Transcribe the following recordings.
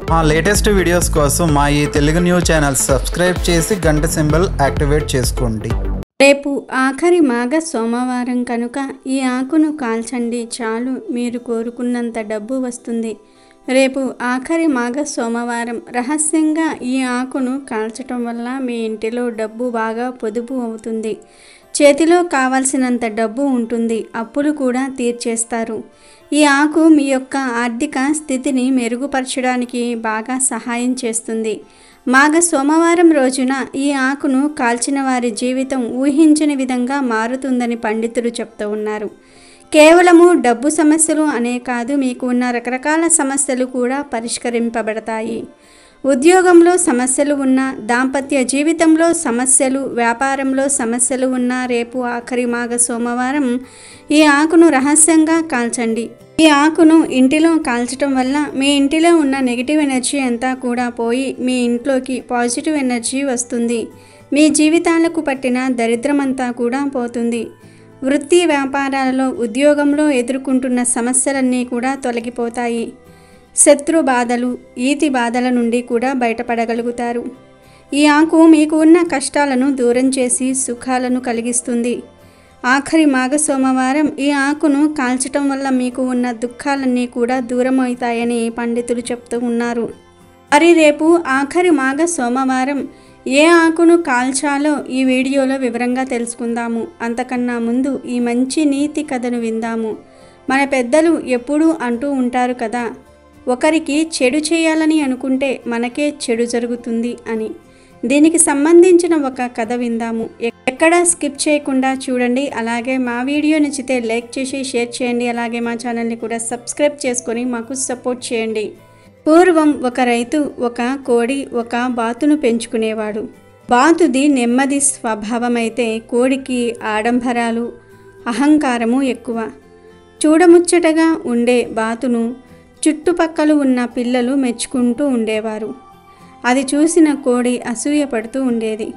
మా latest videos కోసం మా ఈ తెలుగు న్యూస్ ఛానల్ సబ్స్క్రైబ్ చేసి గంట సింబల్ యాక్టివేట్ చేసుకోండి. రేపు ఆఖరి మాఘ సోమవారం కనుక ఈ ఆకును కాల్చండి, చాలు మీరు కోరుకున్నంత డబ్బు వస్తుంది. రేపు ఆఖరి మాఘ సోమవారం రహస్యంగా ఈ ఆకును కాల్చటం వల్ల మీ ఇంటిలో డబ్బు బాగా పొదుపు అవుతుంది. చేతిలో కావాల్సినంత డబ్బు ఉంటుంది. అప్పులు కూడా తీర్చేస్తారు. ఈ ఆకు మీ యొక్క ఆర్థిక స్థితిని మెరుగుపరచడానికి బాగా సహాయం చేస్తుంది. మాఘ సోమవారం రోజున ఈ ఆకును కాల్చిన వారి జీవితం ఊహించని విధంగా మారుతుందని పండితులు చెప్తూ ఉన్నారు. కేవలము డబ్బు సమస్యలు అనే కాదు, మీకు ఉన్న రకరకాల సమస్యలు కూడా పరిష్కరింపబడతాయి. ఉద్యోగంలో సమస్యలు ఉన్నా, దాంపత్య జీవితంలో సమస్యలు, వ్యాపారంలో సమస్యలు ఉన్నా రేపు ఆఖరి మాఘ సోమవారం ఈ ఆకును రహస్యంగా కాల్చండి. ఈ ఆకును ఇంటిలో కాల్చడం వల్ల మీ ఇంటిలో ఉన్న నెగిటివ్ ఎనర్జీ అంతా కూడా పోయి మీ ఇంట్లోకి పాజిటివ్ ఎనర్జీ వస్తుంది. మీ జీవితాలకు పట్టిన దరిద్రమంతా కూడా పోతుంది. వృత్తి వ్యాపారాలలో, ఉద్యోగంలో ఎదుర్కొంటున్న సమస్యలన్నీ కూడా తొలగిపోతాయి. శత్రు బాధలు, ఈతి బాధల నుండి కూడా బయటపడగలుగుతారు. ఈ ఆకు మీకు ఉన్న కష్టాలను దూరం చేసి సుఖాలను కలిగిస్తుంది. ఆఖరి మాఘ సోమవారం ఈ ఆకును కాల్చటం వల్ల మీకు ఉన్న దుఃఖాలన్నీ కూడా దూరం అవుతాయని పండితులు చెప్తూ ఉన్నారు. మరి రేపు ఆఖరి మాఘ సోమవారం ఏ ఆకును కాల్చాలో ఈ వీడియోలో వివరంగా తెలుసుకుందాము. అంతకన్నా ముందు ఈ మంచి నీతి కథను విందాము. మన పెద్దలు ఎప్పుడూ అంటూ ఉంటారు కదా, ఒకరికి చెడు చేయాలని అనుకుంటే మనకే చెడు జరుగుతుంది అని. దీనికి సంబంధించిన ఒక కథ విందాము. ఎక్కడా స్కిప్ చేయకుండా చూడండి. అలాగే మా వీడియో నచ్చితే లైక్ చేసి షేర్ చేయండి. అలాగే మా ఛానల్ని కూడా సబ్స్క్రైబ్ చేసుకొని మాకు సపోర్ట్ చేయండి. పూర్వం ఒక రైతు ఒక కోడి, ఒక బాతును పెంచుకునేవాడు. బాతుది నెమ్మది స్వభావం అయితే కోడికి ఆడంబరాలు, అహంకారము ఎక్కువ. చూడముచ్చటగా ఉండే బాతును చుట్టుపక్కల ఉన్న పిల్లలు మెచ్చుకుంటూ ఉండేవారు. అది చూసిన కోడి అసూయపడుతూ ఉండేది.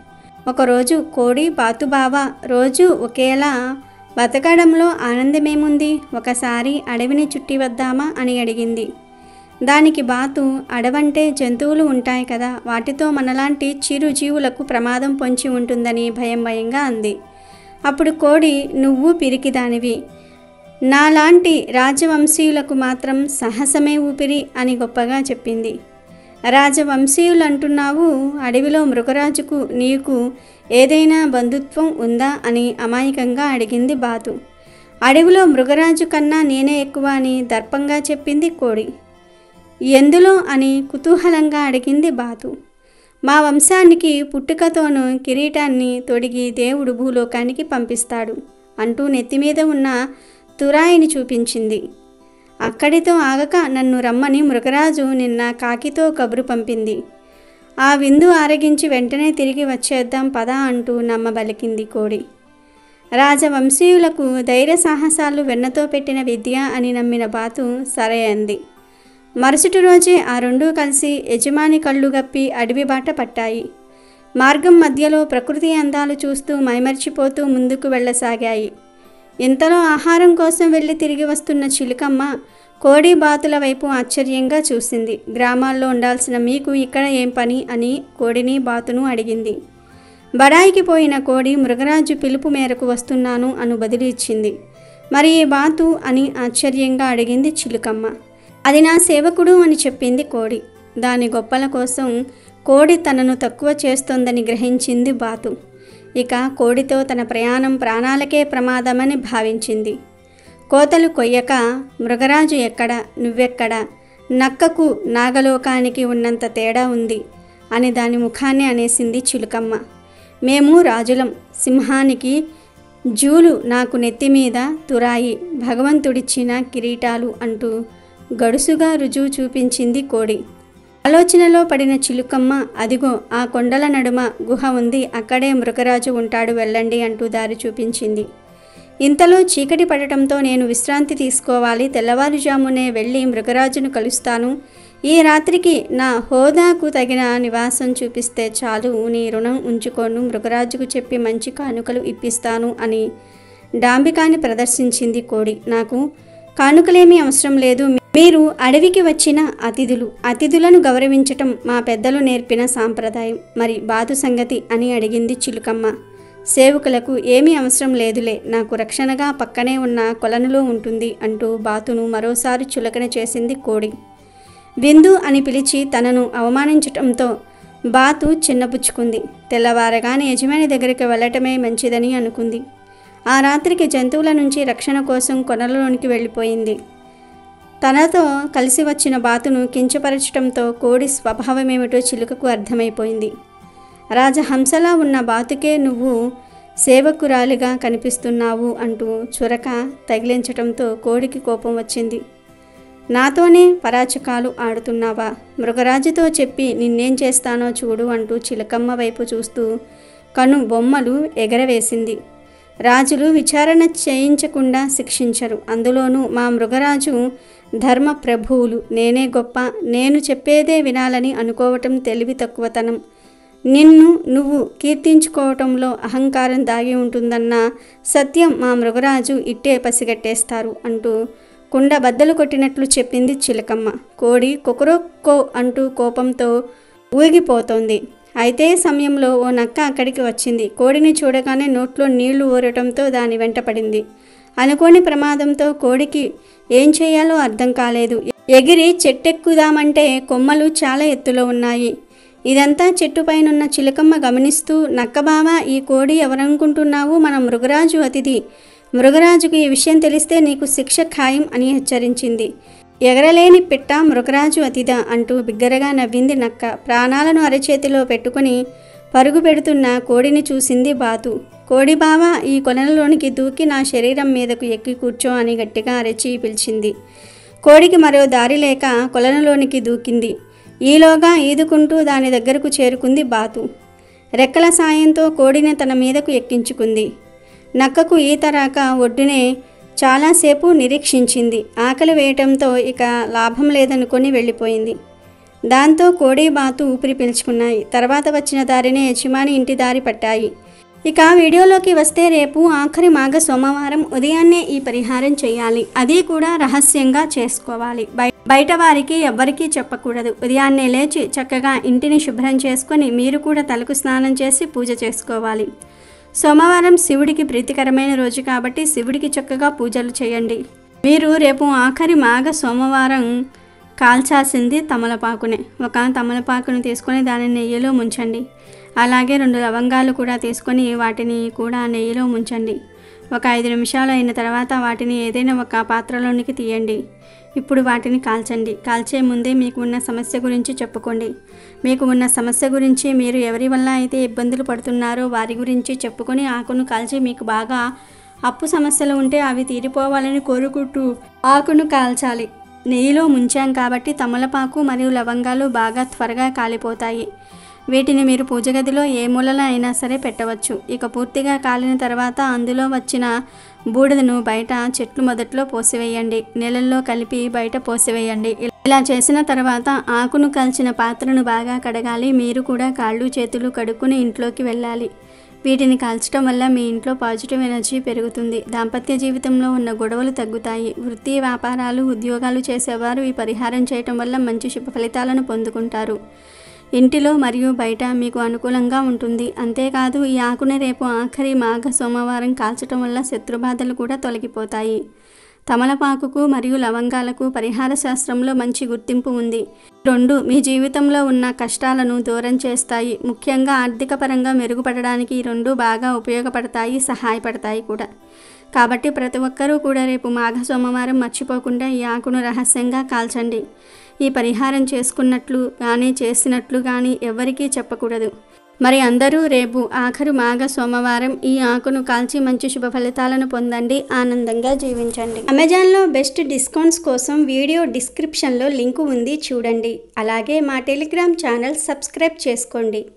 ఒకరోజు కోడి, బాతు బావ రోజు ఒకేలా బతకడంలో ఆనందమేముంది, ఒకసారి అడవిని చుట్టి వద్దామా అని అడిగింది. దానికి బాతు, అడవంటే జంతువులు ఉంటాయి కదా, వాటితో మనలాంటి చిరుజీవులకు ప్రమాదం పొంచి ఉంటుందని భయంగా అంది. అప్పుడు కోడి, నువ్వు పిరికిదానివి, నాలాంటి రాజవంశీయులకు మాత్రం సాహసమే ఊపిరి అని గొప్పగా చెప్పింది. రాజవంశీయులు అంటున్నావు, అడవిలో మృగరాజుకు నీకు ఏదైనా బంధుత్వం ఉందా అని అమాయకంగా అడిగింది బాతు. అడవిలో మృగరాజు కన్నా నేనే ఎక్కువ అని దర్పంగా చెప్పింది కోడి. ఎందులో అని కుతూహలంగా అడిగింది బాతు. మా వంశానికి పుట్టుకతోనూ కిరీటాన్ని తొడిగి దేవుడు భూలోకానికి పంపిస్తాడు అంటూ నెత్తిమీద ఉన్న తురాయిని చూపించింది. అక్కడితో ఆగక నన్ను రమ్మని మృగరాజు నిన్న కాకితో కబురు పంపింది. ఆ విందు ఆరగించి వెంటనే తిరిగి వచ్చేద్దాం పదా అంటూ నమ్మబలికింది కోడి. రాజవంశీయులకు ధైర్య సాహసాలు వెన్నతో పెట్టిన విద్య అని నమ్మిన బాతు సరే అంది. మరుసటి రోజే ఆ రెండూ కలిసి యజమాని కళ్ళు గప్పి అడవి బాట పట్టాయి. మార్గం మధ్యలో ప్రకృతి అందాలు చూస్తూ మైమర్చిపోతూ ముందుకు వెళ్ళసాగాయి. ఇంతలో ఆహారం కోసం వెళ్ళి తిరిగి వస్తున్న చిలుకమ్మ కోడి, బాతుల వైపు ఆశ్చర్యంగా చూసింది. గ్రామాల్లో ఉండాల్సిన మీకు ఇక్కడ ఏం పని అని కోడిని, బాతును అడిగింది. బడాయికి పోయిన కోడి మృగరాజు పిలుపు మేరకు వస్తున్నాను అను బదిలీ ఇచ్చింది. మరి ఈ బాతు అని ఆశ్చర్యంగా అడిగింది చిలుకమ్మ. అది నా సేవకుడు అని చెప్పింది కోడి. దాని గొప్పల కోసం కోడి తనను తక్కువ చేస్తోందని గ్రహించింది బాతు. ఇక కోడితో తన ప్రయాణం ప్రాణాలకే ప్రమాదమని భావించింది. కోతలు కొయ్యక మృగరాజు ఎక్కడ, నువ్వెక్కడ, నక్కకు నాగలోకానికి ఉన్నంత తేడా ఉంది అని దాని ముఖాన్ని అనేసింది చిలుకమ్మ. మేము రాజులం, సింహానికి జూలు, నాకు నెత్తిమీద తురాయి, భగవంతుడిచ్చిన కిరీటాలు అంటూ గడుసుగా రుజువు చూపించింది కోడి. ఆలోచనలో పడిన చిలుకమ్మ, అదిగో ఆ కొండల నడుమ గుహ ఉంది, అక్కడే మృగరాజు ఉంటాడు, వెళ్ళండి అంటూ దారి చూపించింది. ఇంతలో చీకటి పడటంతో నేను విశ్రాంతి తీసుకోవాలి, తెల్లవారుజామునే వెళ్ళి మృగరాజును కలుస్తాను. ఈ రాత్రికి నా హోదాకు తగిన నివాసం చూపిస్తే చాలు, నీ రుణం ఉంచుకోను, మృగరాజుకు చెప్పి మంచి కానుకలు ఇప్పిస్తాను అని డాంబికాన్ని ప్రదర్శించింది కోడి. నాకు కానుకలేమీ అవసరం లేదు, మీరు అడవికి వచ్చిన అతిథులను గౌరవించటం మా పెద్దలు నేర్పిన సాంప్రదాయం. మరి బాతు సంగతి అని అడిగింది చిలుకమ్మ. సేవకులకు ఏమీ అవసరం లేదులే, నాకు రక్షణగా పక్కనే ఉన్న కొలనులో ఉంటుంది అంటూ బాతును మరోసారి చులకన చేసింది కోడి. విందు అని పిలిచి తనను అవమానించటంతో బాతు చిన్నపుచ్చుకుంది. తెల్లవారగానే యజమాని దగ్గరికి వెళ్ళటమే మంచిదని అనుకుంది. ఆ రాత్రికి జంతువుల నుంచి రక్షణ కోసం కొనలలోనికి వెళ్ళిపోయింది. తనతో కలిసి వచ్చిన బాతును కించపరచడంతో కోడి స్వభావమేమిటో చిలుకకు అర్థమైపోయింది. రాజహంసలా ఉన్న బాతుకే నువ్వు సేవకురాలిగా కనిపిస్తున్నావు అంటూ చురక తగిలించటంతో కోడికి కోపం వచ్చింది. నాతోనే పరాచకాలు ఆడుతున్నావా? మృగరాజుతో చెప్పి నిన్నేం చేస్తానో చూడు అంటూ చిలకమ్మ వైపు చూస్తూ కను బొమ్మలు ఎగరవేసింది. రాజులు విచారణ చేయించకుండా శిక్షించరు, అందులోనూ మా మృగరాజు ధర్మ ప్రభువులు. నేనే గొప్ప, నేను చెప్పేదే వినాలని అనుకోవటం తెలివి తక్కువతనం. నిన్ను నువ్వు కీర్తించుకోవటంలో అహంకారం దాగి ఉంటుందన్న సత్యం మా మృగరాజు ఇట్టే పసిగట్టేస్తారు అంటూ కుండ బద్దలు కొట్టినట్లు చెప్పింది చిలకమ్మ. కోడి కొకరొక్కో అంటూ కోపంతో ఊగిపోతోంది. అయితే సమయంలో ఓ నక్క అక్కడికి వచ్చింది. కోడిని చూడగానే నోట్లో నీళ్లు ఊరటంతో దాని వెంట పడింది. అనుకోని ప్రమాదంతో కోడికి ఏం చేయాలో అర్థం కాలేదు. ఎగిరి చెట్టెక్కుదామంటే కొమ్మలు చాలా ఎత్తులో ఉన్నాయి. ఇదంతా చెట్టుపైనున్న చిలకమ్మ గమనిస్తూ, నక్కబావా, ఈ కోడి ఎవరనుకుంటున్నావు? మన మృగరాజు అతిథి. మృగరాజుకు ఈ విషయం తెలిస్తే నీకు శిక్ష ఖాయం అని హెచ్చరించింది. ఎగరలేని పిట్ట మృగరాజు అతిథ అంటూ బిగ్గరగా నవ్వింది నక్క. ప్రాణాలను అరచేతిలో పెట్టుకుని పరుగు పెడుతున్న కోడిని చూసింది బాతు. కోడి బావా, ఈ కొనలలోనికి దూకి నా శరీరం మీదకు ఎక్కి కూర్చో అని గట్టిగా అరచి పిలిచింది. కోడికి మరో దారి లేక కొలనులోనికి దూకింది. ఈలోగా ఈదుకుంటూ దాని దగ్గరకు చేరుకుంది బాతు. రెక్కల సాయంతో కోడిని తన మీదకు ఎక్కించుకుంది. నక్కకు ఈత రాక ఒడ్డునే చాలాసేపు నిరీక్షించింది. ఆకలి వేయటంతో ఇక లాభం లేదనుకొని వెళ్ళిపోయింది. దాంతో కోడి బాతు ఊపిరి పీల్చుకున్నాయి. తర్వాత వచ్చిన దారినే యజమాని ఇంటి దారి పట్టాయి. ఇక వీడియోలోకి వస్తే, రేపు ఆఖరి మాఘ సోమవారం ఉదయాన్నే ఈ పరిహారం చేయాలి. అది కూడా రహస్యంగా చేసుకోవాలి. బయట వారికి ఎవ్వరికీ చెప్పకూడదు. ఉదయాన్నే లేచి చక్కగా ఇంటిని శుభ్రం చేసుకొని మీరు కూడా తలకు స్నానం చేసి పూజ చేసుకోవాలి. సోమవారం శివుడికి ప్రీతికరమైన రోజు కాబట్టి శివుడికి చక్కగా పూజలు చేయండి. మీరు రేపు ఆఖరి మాఘ సోమవారం కాల్చాల్సింది తమలపాకునే. ఒక తమలపాకును తీసుకొని దాన్ని నెయ్యిలో ముంచండి. అలాగే 2 లవంగాలు కూడా తీసుకొని వాటిని కూడా నెయ్యిలో ముంచండి. ఒక 5 నిమిషాలు అయిన తర్వాత వాటిని ఏదైనా ఒక పాత్రలోనికి తీయండి. ఇప్పుడు వాటిని కాల్చండి. కాల్చే ముందే మీకు ఉన్న సమస్య గురించి చెప్పుకోండి. మీకు ఉన్న సమస్య గురించి, మీరు ఎవరి వల్ల అయితే ఇబ్బందులు పడుతున్నారో వారి గురించి చెప్పుకొని ఆకును కాల్చి, మీకు బాగా అప్పు సమస్యలు ఉంటే అవి తీరిపోవాలని కోరుకుంటూ ఆకును కాల్చాలి. నెయ్యిలో ముంచాం కాబట్టి తమలపాకు మరియు లవంగాలు బాగా త్వరగా కాలిపోతాయి. వీటిని మీరు పూజ గదిలో ఏ మూలలో అయినా సరే పెట్టవచ్చు. ఇక పూర్తిగా కాలిన తర్వాత అందులో వచ్చిన బూడిదను బయట చెట్లు మొదట్లో పోసివేయండి. నీళ్ళల్లో కలిపి బయట పోసివేయండి. ఇలా చేసిన తర్వాత ఆకును కాల్చిన పాత్రను బాగా కడగాలి. మీరు కూడా కాళ్ళు చేతులు కడుక్కుని ఇంట్లోకి వెళ్ళాలి. వీటిని కాల్చడం వల్ల మీ ఇంట్లో పాజిటివ్ ఎనర్జీ పెరుగుతుంది. దాంపత్య జీవితంలో ఉన్న గొడవలు తగ్గుతాయి. వృత్తి, వ్యాపారాలు, ఉద్యోగాలు చేసేవారు ఈ పరిహారం చేయటం వల్ల మంచి శుభ ఫలితాలను పొందుకుంటారు. ఇంటిలో మరియు బయట మీకు అనుకూలంగా ఉంటుంది. అంతేకాదు, ఈ ఆకుని రేపు ఆఖరి మాఘ సోమవారం కాల్చడం వల్ల శత్రుబాధలు కూడా తొలగిపోతాయి. తమలపాకుకు మరియు లవంగాలకు పరిహార శాస్త్రంలో మంచి గుర్తింపు ఉంది. 2 మీ జీవితంలో ఉన్న కష్టాలను దూరం చేస్తాయి. ముఖ్యంగా ఆర్థిక పరంగా మెరుగుపడడానికి ఈ 2 బాగా ఉపయోగపడతాయి, సహాయపడతాయి కూడా. కాబట్టి ప్రతి ఒక్కరూ కూడా రేపు మాఘ సోమవారం మర్చిపోకుండా ఈ ఆకును రహస్యంగా కాల్చండి. ఈ పరిహారం చేసుకున్నట్లు కానీ చేసినట్లు కానీ ఎవరికీ చెప్పకూడదు. మరి అందరూ రేపు ఆఖరు మాఘ సోమవారం ఈ ఆకును కాల్చి మంచి శుభ ఫలితాలను పొందండి, ఆనందంగా జీవించండి. అమెజాన్లో బెస్ట్ డిస్కౌంట్స్ కోసం వీడియో డిస్క్రిప్షన్లో లింకు ఉంది, చూడండి. అలాగే మా టెలిగ్రామ్ ఛానల్ సబ్స్క్రైబ్ చేసుకోండి.